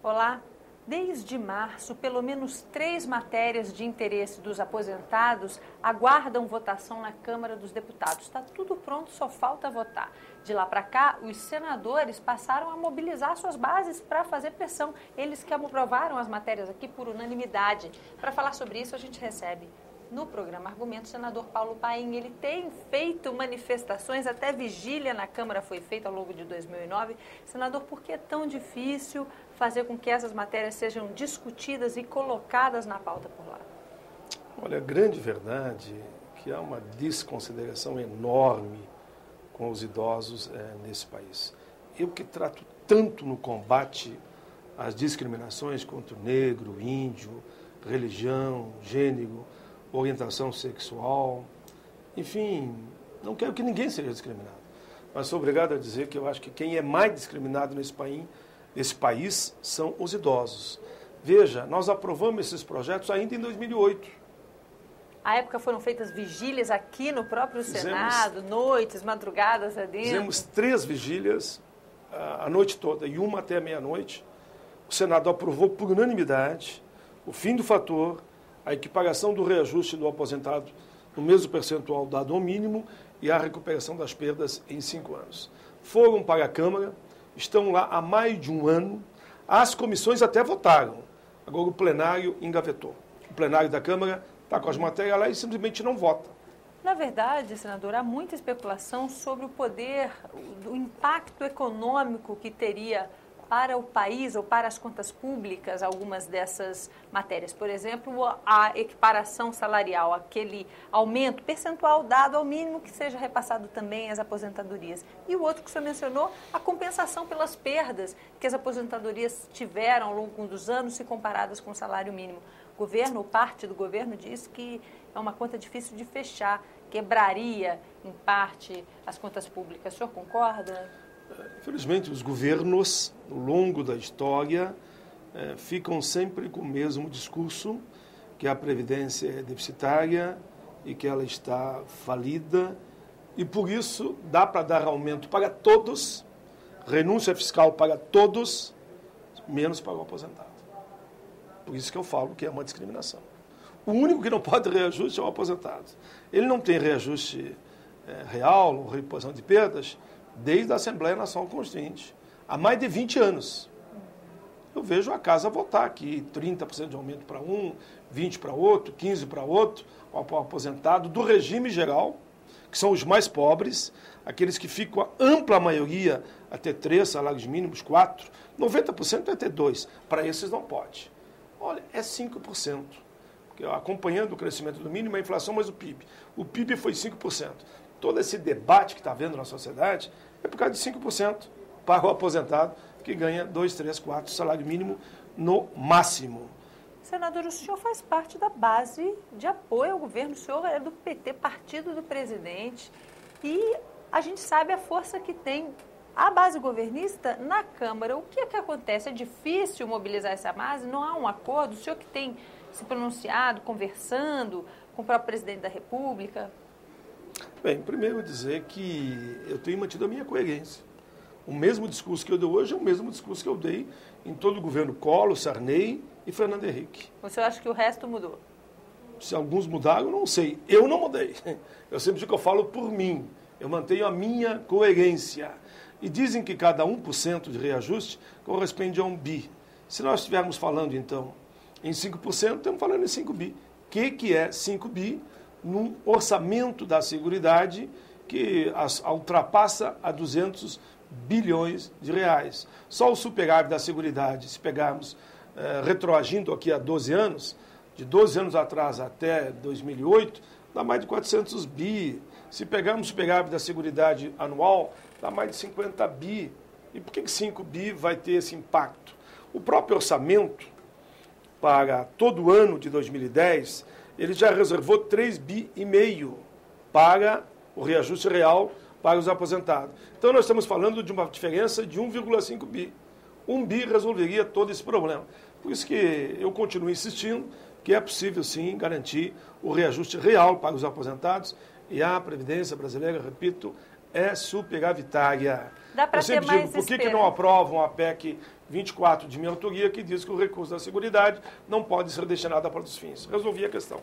Olá. Desde março, pelo menos 3 matérias de interesse dos aposentados aguardam votação na Câmara dos Deputados. Está tudo pronto, só falta votar. De lá para cá, os senadores passaram a mobilizar suas bases para fazer pressão. Eles que aprovaram as matérias aqui por unanimidade. Para falar sobre isso, a gente recebe no programa Argumento o senador Paulo Paim. Ele tem feito manifestações, até vigília na Câmara foi feita ao longo de 2009. Senador, por que é tão difícil fazer com que essas matérias sejam discutidas e colocadas na pauta por lá? Olha, a grande verdade é que há uma desconsideração enorme com os idosos nesse país. Eu que trato tanto no combate às discriminações contra o negro, o índio, religião, gênero, orientação sexual, enfim, não quero que ninguém seja discriminado. Mas sou obrigado a dizer que eu acho que quem é mais discriminado nesse país são os idosos. Veja, nós aprovamos esses projetos ainda em 2008. À época foram feitas vigílias aqui no próprio Senado, noites, madrugadas adentro. Fizemos 3 vigílias a noite toda e uma até meia-noite. O Senado aprovou por unanimidade o fim do fator, a equiparação do reajuste do aposentado no mesmo percentual dado ao mínimo e a recuperação das perdas em 5 anos. Foram para a Câmara, estão lá há mais de um ano, as comissões até votaram, agora o plenário engavetou. O plenário da Câmara está com as matérias lá e simplesmente não vota. Na verdade, senador, há muita especulação sobre o poder, o impacto econômico que teria para o país ou para as contas públicas algumas dessas matérias. Por exemplo, a equiparação salarial, aquele aumento percentual dado ao mínimo que seja repassado também às aposentadorias. E o outro que o senhor mencionou, a compensação pelas perdas que as aposentadorias tiveram ao longo dos anos se comparadas com o salário mínimo. O governo, ou parte do governo, diz que é uma conta difícil de fechar, quebraria, em parte, as contas públicas. O senhor concorda? Infelizmente, os governos, ao longo da história, ficam sempre com o mesmo discurso, que a Previdência é deficitária e que ela está falida, e por isso dá para dar aumento para todos, renúncia fiscal para todos, menos para o aposentado. Por isso que eu falo que é uma discriminação. O único que não pode ter reajuste é o aposentado. Ele não tem reajuste real ou reposição de perdas desde a Assembleia Nacional Constituinte, há mais de 20 anos. Eu vejo a casa votar aqui, 30% de aumento para um, 20% para outro, 15% para outro, o aposentado do regime geral, que são os mais pobres, aqueles que ficam, a ampla maioria, até 3 salários mínimos, 4, 90% até 2. Para esses não pode. Olha, é 5%. Acompanhando o crescimento do mínimo, a inflação, mas o PIB. O PIB foi 5%. Todo esse debate que está havendo na sociedade é por causa de 5% para o aposentado, que ganha 2, 3, 4 salário mínimo no máximo. Senador, o senhor faz parte da base de apoio ao governo, o senhor é do PT, partido do presidente, e a gente sabe a força que tem a base governista na Câmara. O que é que acontece? É difícil mobilizar essa base? Não há um acordo? O senhor que tem se pronunciado, conversando com o próprio presidente da República? Bem, primeiro dizer que eu tenho mantido a minha coerência. O mesmo discurso que eu dou hoje é o mesmo discurso que eu dei em todo o governo Collor, Sarney e Fernando Henrique. O senhor acha que o resto mudou? Se alguns mudaram, não sei. Eu não mudei. Eu sempre digo que eu falo por mim. Eu mantenho a minha coerência. E dizem que cada 1% de reajuste corresponde a 1 bi. Se nós estivermos falando, então, em 5%, estamos falando em 5 bi. O que é 5 bi? Num orçamento da Seguridade que ultrapassa a 200 bilhões de reais. Só o superávit da Seguridade, se pegarmos retroagindo aqui há 12 anos, de 12 anos atrás até 2008, dá mais de 400 bi. Se pegarmos o superávit da Seguridade anual, dá mais de 50 bi. E por que 5 bi vai ter esse impacto? O próprio orçamento para todo o ano de 2010, ele já reservou 3,5 bi para o reajuste real para os aposentados. Então, nós estamos falando de uma diferença de 1,5 bi. 1 bi resolveria todo esse problema. Por isso que eu continuo insistindo que é possível, sim, garantir o reajuste real para os aposentados e a Previdência brasileira, repito, é superavitária. Dá para ter mais por que não aprovam a PEC 24 de minha autoria, que diz que o recurso da Seguridade não pode ser destinado para outros fins. Resolvi a questão.